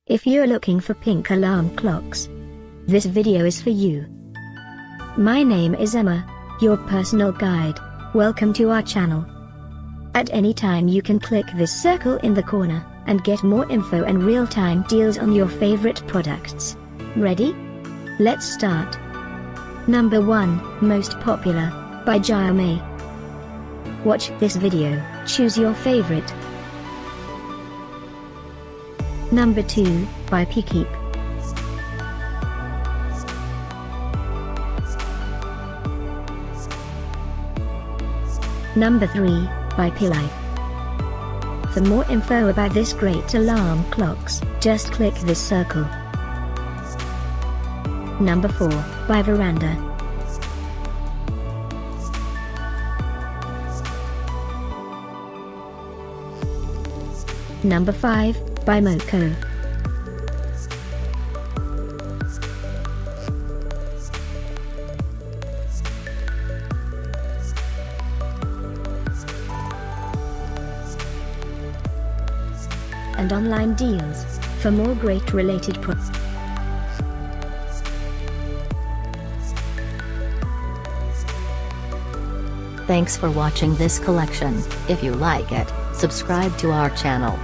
If you're looking for pink alarm clocks, this video is for you. My name is Emma, your personal guide. Welcome to our channel. At any time you can click this circle in the corner, and get more info and real-time deals on your favorite products. Ready? Let's start. Number 1, Most Popular, by Jiemei. Watch this video, choose your favorite. Number 2, by Peakeep. Number 3, by PiLife. For more info about this great alarm clocks, just click this circle. Number 4, by Varanda. Number 5, by MoKo. And online deals, for more great related products. Thanks for watching this collection. If you like it, subscribe to our channel.